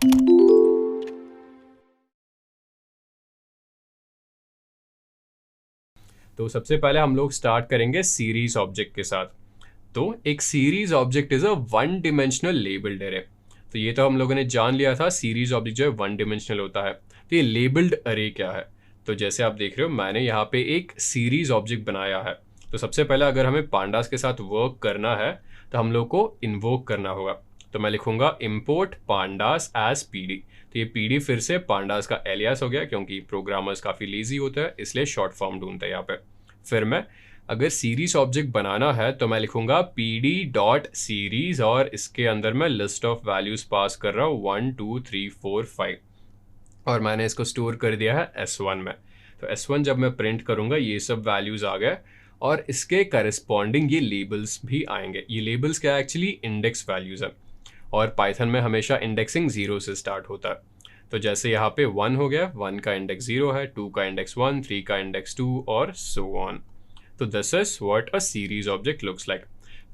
तो सबसे पहले हम लोग स्टार्ट करेंगे सीरीज ऑब्जेक्ट के साथ। तो एक series object is a one dimensional labelled अरे। तो ये तो हम लोगों ने जान लिया था, सीरीज ऑब्जेक्ट जो है वन डिमेंशनल होता है। तो ये लेबल्ड अरे क्या है? तो जैसे आप देख रहे हो, मैंने यहाँ पे एक सीरीज ऑब्जेक्ट बनाया है। तो सबसे पहले अगर हमें पांडास के साथ वर्क करना है तो हम लोग को इन्वोक करना होगा। तो मैं लिखूंगा इम्पोर्ट पांडास एज पीडी। तो ये पीडी फिर से पांडास का एलियास हो गया, क्योंकि प्रोग्रामर्स काफ़ी लेजी होते हैं, इसलिए शॉर्ट फॉर्म ढूंढते हैं यहाँ पे। फिर मैं अगर सीरीज ऑब्जेक्ट बनाना है तो मैं लिखूंगा pd डॉट सीरीज, और इसके अंदर मैं लिस्ट ऑफ वैल्यूज पास कर रहा हूँ 1 2 3 4 5, और मैंने इसको स्टोर कर दिया है S1 में। तो S1 जब मैं प्रिंट करूंगा ये सब वैल्यूज आ गए, और इसके करस्पॉन्डिंग ये लेबल्स भी आएंगे। ये लेबल्स क्या है? एक्चुअली इंडेक्स वैल्यूज है, और पाइथन में हमेशा इंडेक्सिंग 0 से स्टार्ट होता है। तो जैसे यहाँ पे 1 हो गया, 1 का इंडेक्स 0 है, 2 का इंडेक्स 1, 3 का इंडेक्स 2, और सो ऑन। तो this is what a series object looks like.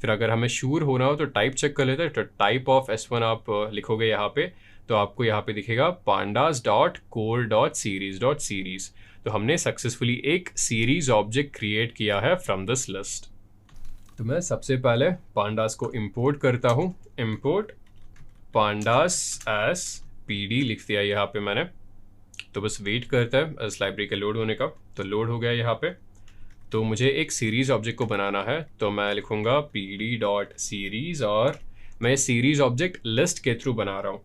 फिर अगर हमें श्योर होना हो तो टाइप चेक कर लेते हैं। तो टाइप ऑफ S1 आप लिखोगे यहाँ पे, तो आपको यहाँ पे दिखेगा pandas dot core dot series dot series. तो हमने सक्सेसफुली एक सीरीज ऑब्जेक्ट क्रिएट किया है फ्रॉम दिस लिस्ट। तो मैं सबसे पहले पांडास को इंपोर्ट करता हूँ। इंपोर्ट पांडास एज pd लिख दिया यहाँ पे मैंने। तो बस वेट करता है इस लाइब्रेरी के लोड होने का। तो लोड हो गया यहाँ पे। तो मुझे एक सीरीज ऑब्जेक्ट को बनाना है, तो मैं लिखूंगा pd डॉट सीरीज, और मैं सीरीज ऑब्जेक्ट लिस्ट के थ्रू बना रहा हूँ।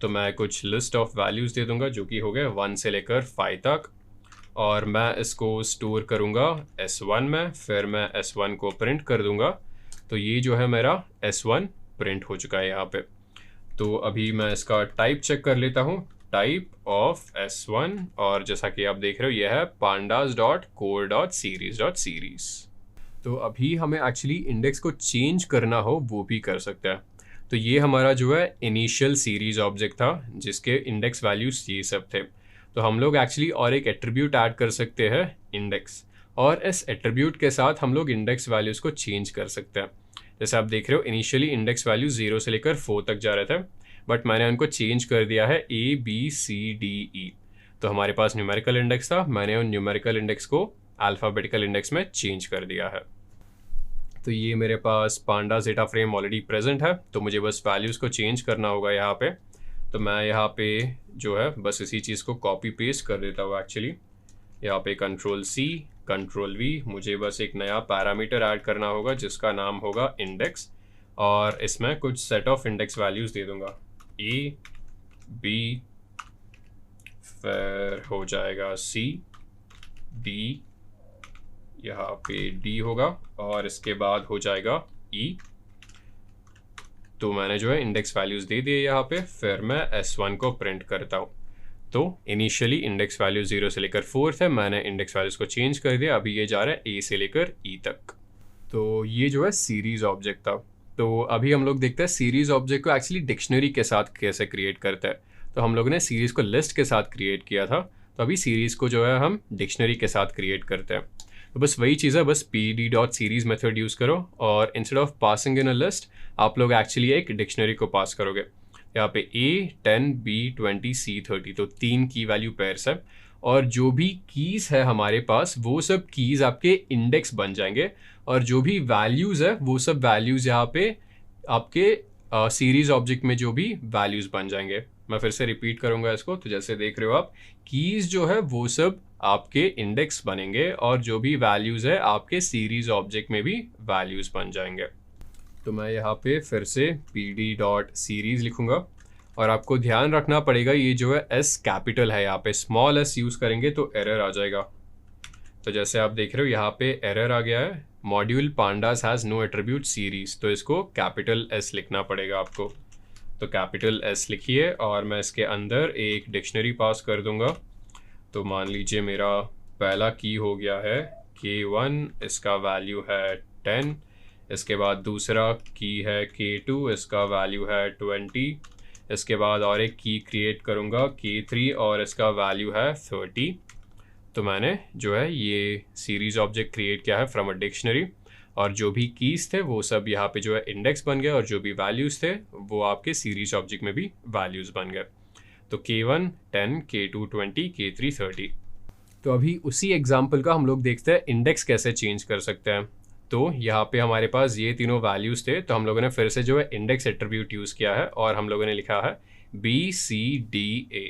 तो मैं कुछ लिस्ट ऑफ वैल्यूज दे दूंगा जो कि हो गए 1 से लेकर 5 तक, और मैं इसको स्टोर करूंगा S1 में। फिर मैं S1 को प्रिंट कर दूंगा। तो ये जो है मेरा S1 प्रिंट हो चुका है यहाँ पे। तो अभी मैं इसका टाइप चेक कर लेता हूँ, टाइप ऑफ S1, और जैसा कि आप देख रहे हो ये है pandas dot core dot series dot series. तो अभी हमें एक्चुअली इंडेक्स को चेंज करना हो वो भी कर सकते हैं। तो ये हमारा जो है इनिशियल सीरीज ऑब्जेक्ट था जिसके इंडेक्स वैल्यूज ये सब थे। तो हम लोग एक्चुअली और एक एट्रीब्यूट ऐड कर सकते हैं इंडेक्स, और इस एट्रीब्यूट के साथ हम लोग इंडेक्स वैल्यूज को चेंज कर सकते हैं। जैसे आप देख रहे हो, इनिशियली इंडेक्स वैल्यू 0 से लेकर 4 तक जा रहे थे, बट मैंने उनको चेंज कर दिया है ABCDE। तो हमारे पास न्यूमेरिकल इंडेक्स था, मैंने उन न्यूमेरिकल इंडेक्स को अल्फ़ाबेटिकल इंडेक्स में चेंज कर दिया है। तो ये मेरे पास pandas data frame already present है, तो मुझे बस वैल्यूज़ को चेंज करना होगा यहाँ पे। तो मैं यहाँ पे जो है बस इसी चीज़ को कॉपी पेस्ट कर देता हूँ एक्चुअली। यहाँ पे Ctrl+C Ctrl+V, मुझे बस एक नया पैरामीटर ऐड करना होगा जिसका नाम होगा इंडेक्स, और इसमें कुछ सेट ऑफ इंडेक्स वैल्यूज़ दे दूंगा A B, फिर हो जाएगा C D, यहाँ पे D होगा, और इसके बाद हो जाएगा E। तो मैंने जो है इंडेक्स वैल्यूज़ दे दिए यहाँ पे। फिर मैं S1 को प्रिंट करता हूँ। तो इनिशियली इंडेक्स वैल्यू 0 से लेकर 4 थे, मैंने इंडेक्स वैल्यूज़ को चेंज कर दिया, अभी ये जा रहा है A से लेकर E तक। तो ये जो है सीरीज ऑब्जेक्ट था। तो अभी हम लोग देखते हैं सीरीज ऑब्जेक्ट को एक्चुअली डिक्शनरी के साथ कैसे क्रिएट करते हैं। तो हम लोगों ने सीरीज को लिस्ट के साथ क्रिएट किया था, तो अभी सीरीज को जो है हम डिक्शनरी के साथ क्रिएट करते हैं। तो बस वही चीज़ है, बस pd dot series method use करो, और instead of passing in a list आप लोग एक्चुअली एक डिक्शनरी को पास करोगे। यहाँ पे A10 B20 C30, तो 3 की वैल्यू पेयर्स है, और जो भी कीज़ है हमारे पास वो सब कीज़ आपके इंडेक्स बन जाएंगे, और जो भी वैल्यूज़ है वो सब वैल्यूज़ यहाँ पे आपके सीरीज ऑब्जेक्ट में जो भी वैल्यूज़ बन जाएंगे। मैं फिर से रिपीट करूँगा इसको। तो जैसे देख रहे हो आप, कीज़ जो है वो सब आपके इंडेक्स बनेंगे, और जो भी वैल्यूज़ है आपके सीरीज ऑब्जेक्ट में भी वैल्यूज़ बन जाएंगे। तो मैं यहाँ पे फिर से pd डॉट सीरीज लिखूँगा, और आपको ध्यान रखना पड़ेगा ये जो है S कैपिटल है, यहाँ पे स्मॉल s यूज़ करेंगे तो एरर आ जाएगा। तो जैसे आप देख रहे हो यहाँ पे एरर आ गया है, module pandas has no attribute series, तो इसको कैपिटल S लिखना पड़ेगा आपको। तो कैपिटल S लिखिए, और मैं इसके अंदर एक डिक्शनरी पास कर दूंगा। तो मान लीजिए मेरा पहला की हो गया है K1, इसका वैल्यू है 10। इसके बाद दूसरा की है K2, इसका वैल्यू है 20। इसके बाद और एक की क्रिएट करूँगा K3, और इसका वैल्यू है 30। तो मैंने जो है ये सीरीज ऑब्जेक्ट क्रिएट किया है फ्रॉम अ डिक्शनरी, और जो भी कीज़ थे वो सब यहाँ पे जो है इंडेक्स बन गए, और जो भी वैल्यूज़ थे वो आपके सीरीज ऑब्जेक्ट में भी वैल्यूज़ बन गए। तो K1 10, K2 20, K3 30। तो अभी उसी एग्जाम्पल का हम लोग देखते हैं इंडेक्स कैसे चेंज कर सकते हैं। तो यहाँ पे हमारे पास ये तीनों वैल्यूज़ थे, तो हम लोगों ने फिर से जो है इंडेक्स एट्रीब्यूट यूज़ किया है और हम लोगों ने लिखा है BCDA।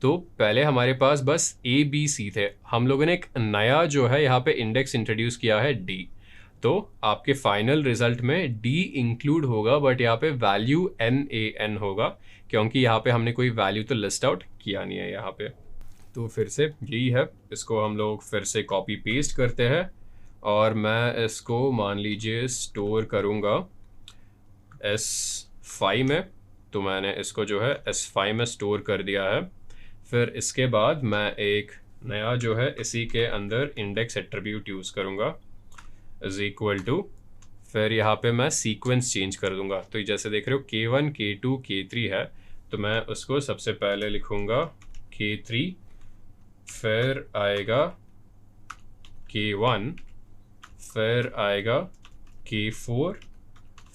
तो पहले हमारे पास बस ABC थे, हम लोगों ने एक नया जो है यहाँ पे इंडेक्स इंट्रोड्यूस किया है D। तो आपके फाइनल रिजल्ट में D इंक्लूड होगा, बट यहाँ पे वैल्यू NaN होगा, क्योंकि यहाँ पे हमने कोई वैल्यू तो लिस्ट आउट किया नहीं है यहाँ पे। तो फिर से यही है, इसको हम लोग फिर से कॉपी पेस्ट करते हैं और मैं इसको मान लीजिए स्टोर करूँगा S5 में। तो मैंने इसको जो है S5 में स्टोर कर दिया है। फिर इसके बाद मैं एक नया जो है इसी के अंदर इंडेक्स एट्रीब्यूट यूज़ करूँगा इज इक्वल टू, फिर यहाँ पे मैं सीक्वेंस चेंज कर दूंगा। तो जैसे देख रहे हो K1 K2 K3 है, तो मैं उसको सबसे पहले लिखूँगा K3, फिर आएगा K1, फिर आएगा K4,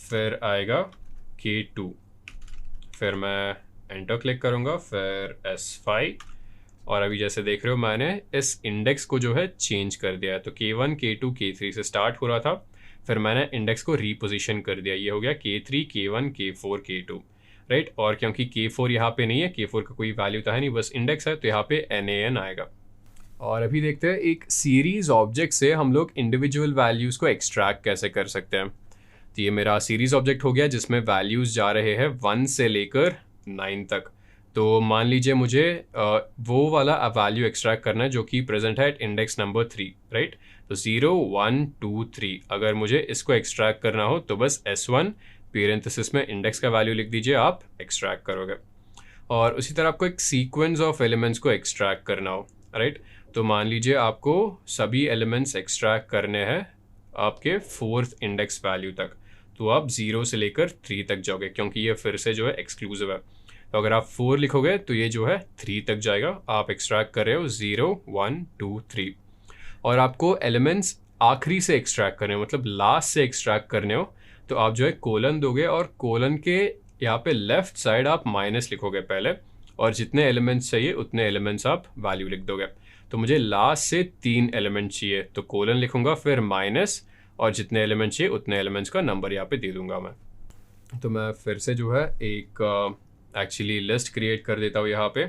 फिर आएगा K2। फिर मैं एंटर क्लिक करूँगा, फिर S5। और अभी जैसे देख रहे हो मैंने इस इंडेक्स को जो है चेंज कर दिया है। तो K1 K2 K3 से स्टार्ट हो रहा था, फिर मैंने इंडेक्स को रीपोजिशन कर दिया, ये हो गया K3 K1 K4 K2, right. और क्योंकि K4 यहाँ पे नहीं है, K4 का कोई वैल्यू तो है नहीं, बस इंडेक्स है, तो यहाँ पे NaN आएगा। और अभी देखते हैं एक सीरीज ऑब्जेक्ट से हम लोग इंडिविजुअल वैल्यूज़ को एक्सट्रैक्ट कैसे कर सकते हैं। तो ये मेरा सीरीज ऑब्जेक्ट हो गया जिसमें वैल्यूज़ जा रहे हैं 1 से लेकर 9 तक। तो मान लीजिए मुझे वो वाला वैल्यू एक्सट्रैक्ट करना है जो कि प्रेजेंट है एट इंडेक्स नंबर 3, राइट। तो 0 1 2 3 अगर मुझे इसको एक्सट्रैक्ट करना हो तो बस S1 पेरेंथेसिस में इंडेक्स का वैल्यू लिख दीजिए, आप एक्सट्रैक्ट करोगे। और उसी तरह आपको एक सीक्वेंस ऑफ एलिमेंट्स को एक्सट्रैक्ट करना हो, राइट। तो मान लीजिए आपको सभी एलिमेंट्स एक्सट्रैक्ट करने हैं आपके 4th इंडेक्स वैल्यू तक, तो आप 0 से लेकर 3 तक जाओगे, क्योंकि ये फिर से जो है एक्सक्लूसिव है। तो अगर आप 4 लिखोगे तो ये जो है 3 तक जाएगा। आप एक्सट्रैक्ट कर रहे हो 0 1 2 3, और आपको एलिमेंट्स आखिरी से एक्सट्रैक्ट करने हो, मतलब लास्ट से एक्सट्रैक्ट करने हो, तो आप जो है कोलन दोगे और कोलन के यहाँ पे लेफ्ट साइड आप माइनस लिखोगे पहले, और जितने एलिमेंट्स चाहिए उतने एलिमेंट्स आप वैल्यू लिख दोगे। तो मुझे लास्ट से 3 एलिमेंट चाहिए, तो कोलन लिखूंगा, फिर माइनस, और जितने एलिमेंट चाहिए उतने एलिमेंट्स का नंबर यहाँ पे दे दूंगा मैं। तो मैं फिर से जो है एक एक्चुअली लिस्ट क्रिएट कर देता हूँ यहाँ पे।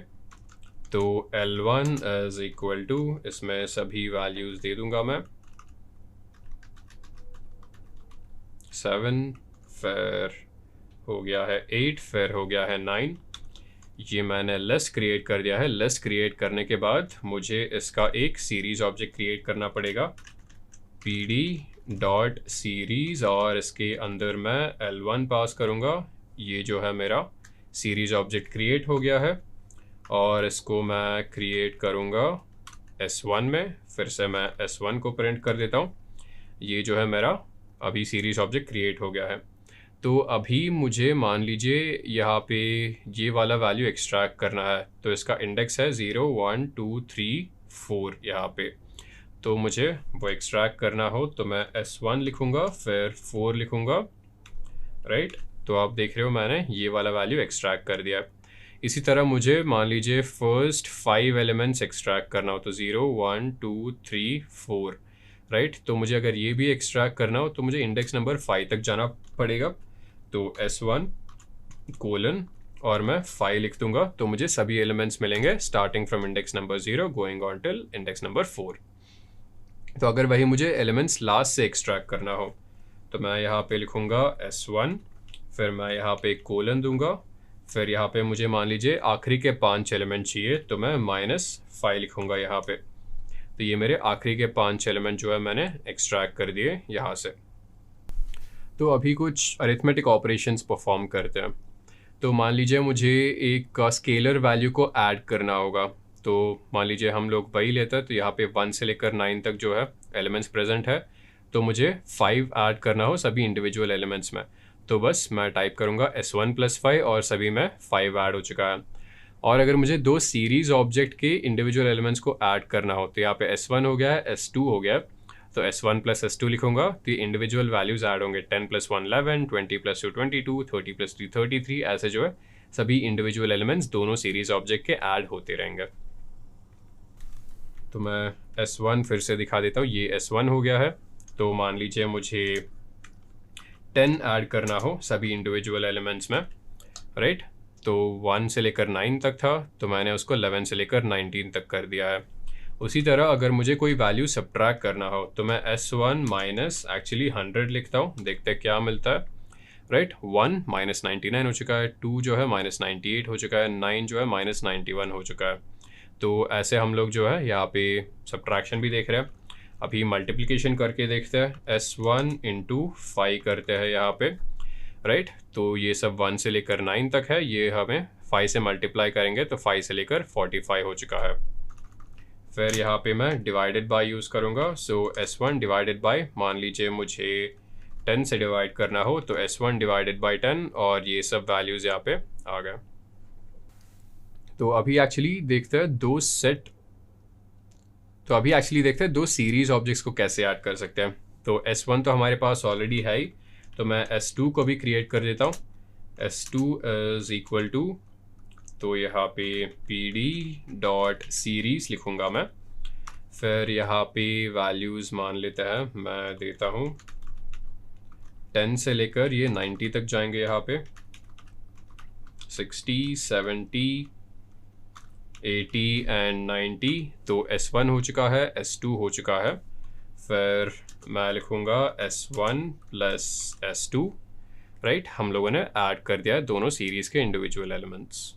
तो L1 इज इक्वल टू, इसमें सभी वैल्यूज दे दूंगा मैं 7, फिर हो गया है 8, फिर हो गया है 9। ये मैंने लिस्ट क्रिएट कर दिया है। लिस्ट क्रिएट करने के बाद मुझे इसका एक सीरीज ऑब्जेक्ट क्रिएट करना पड़ेगा, pd.series, और इसके अंदर मैं L1 पास करूँगा। ये जो है मेरा सीरीज ऑब्जेक्ट क्रिएट हो गया है, और इसको मैं क्रिएट करूँगा S1 में। फिर से मैं S1 को प्रिंट कर देता हूँ। ये जो है मेरा अभी सीरीज ऑब्जेक्ट क्रिएट हो गया है। तो अभी मुझे मान लीजिए यहाँ पे ये वाला वैल्यू एक्सट्रैक्ट करना है, तो इसका इंडेक्स है 0 1 2 3 4 यहाँ पे। तो मुझे वो एक्सट्रैक्ट करना हो तो मैं S1 लिखूँगा, फिर 4 लिखूँगा, राइट। तो आप देख रहे हो मैंने ये वाला वैल्यू एक्सट्रैक्ट कर दिया। इसी तरह मुझे मान लीजिए फर्स्ट 5 एलिमेंट्स एक्सट्रैक्ट करना हो, तो 0 1 2 3 4, राइट। तो मुझे अगर ये भी एक्सट्रैक्ट करना हो तो मुझे इंडेक्स नंबर 5 तक जाना पड़ेगा। तो S1 कोलन और मैं 5 लिख दूंगा, तो मुझे सभी एलिमेंट्स मिलेंगे starting from index number 0 going on till index number 4। तो अगर वही मुझे एलिमेंट्स लास्ट से एक्सट्रैक्ट करना हो तो मैं यहाँ पे लिखूँगा S1, फिर मैं यहाँ पे कोलन दूंगा, फिर यहाँ पे मुझे मान लीजिए आखिरी के 5 एलिमेंट चाहिए, तो मैं -5 लिखूँगा यहाँ पे। तो ये मेरे आखिरी के 5 एलिमेंट जो है मैंने एक्सट्रैक्ट कर दिए यहाँ से। तो अभी कुछ अरिथमेटिक ऑपरेशंस परफॉर्म करते हैं। तो मान लीजिए मुझे एक स्केलर वैल्यू को ऐड करना होगा, तो मान लीजिए हम लोग वही लेते हैं, तो यहाँ पे 1 से लेकर 9 तक जो है एलिमेंट्स प्रेजेंट है, तो मुझे 5 ऐड करना हो सभी इंडिविजुअल एलिमेंट्स में। तो बस मैं टाइप करूँगा S1 + 5 और सभी में 5 ऐड हो चुका है। और अगर मुझे 2 सीरीज ऑब्जेक्ट के इंडिविजुअल एलिमेंट्स को ऐड करना हो, तो यहाँ पे S1 हो गया है, S2 हो गया है, तो S1 + S2 लिखूंगा, तो ये इंडिविजुअल वैल्यूज ऐड होंगे। 10 + 1 11, 20 + 2 22, 30 + 3 33, ऐसे जो है सभी इंडिविजुअल एलिमेंट्स दोनों सीरीज ऑब्जेक्ट के ऐड होते रहेंगे। तो मैं S1 फिर से दिखा देता हूँ, ये S1 हो गया है। तो मान लीजिए मुझे 10 ऐड करना हो सभी इंडिविजुअल एलिमेंट्स में, राइट। तो 1 से लेकर 9 तक था, तो मैंने उसको 11 से लेकर 19 तक कर दिया है। उसी तरह अगर मुझे कोई वैल्यू सब्ट्रैक्ट करना हो तो मैं S1 माइनस एक्चुअली 100 लिखता हूँ, देखते हैं क्या मिलता है, राइट। 1 माइनस 99 हो चुका है, 2 जो है माइनस 98 हो चुका है, 9 जो है माइनस 91 हो चुका है। तो ऐसे हम लोग जो है यहाँ पे सब्ट्रैक्शन भी देख रहे हैं। अभी मल्टीप्लिकेशन करके देखते हैं, S1 इंटू 5 करते हैं यहाँ पे, राइट। तो ये सब 1 से लेकर 9 तक है, ये हमें 5 से मल्टीप्लाई करेंगे तो 5 से लेकर 45 हो चुका है। फिर यहाँ पे मैं डिवाइडेड बाय यूज़ करूँगा। सो S1 डिवाइडेड बाय, मान लीजिए मुझे 10 से डिवाइड करना हो तो S1 डिवाइडेड बाय 10, और ये सब वैल्यूज़ यहाँ पे आ गए। तो अभी एक्चुअली देखते हैं दो सीरीज ऑब्जेक्ट्स को कैसे ऐड कर सकते हैं। तो S1 तो हमारे पास ऑलरेडी है ही, तो मैं S2 को भी क्रिएट कर देता हूँ। S2 इज इक्वल टू, तो यहाँ पे pd डॉट सीरीज लिखूँगा मैं। फिर यहाँ पे वैल्यूज़ मान लेते हैं, मैं देता हूँ 10 से लेकर ये 90 तक जाएंगे, यहाँ पे 60, 70, 80 एंड 90। तो S1 हो चुका है, S2 हो चुका है। फिर मैं लिखूँगा S1 प्लस S2, राइट। हम लोगों ने ऐड कर दिया है दोनों सीरीज़ के इंडिविजुअल एलिमेंट्स।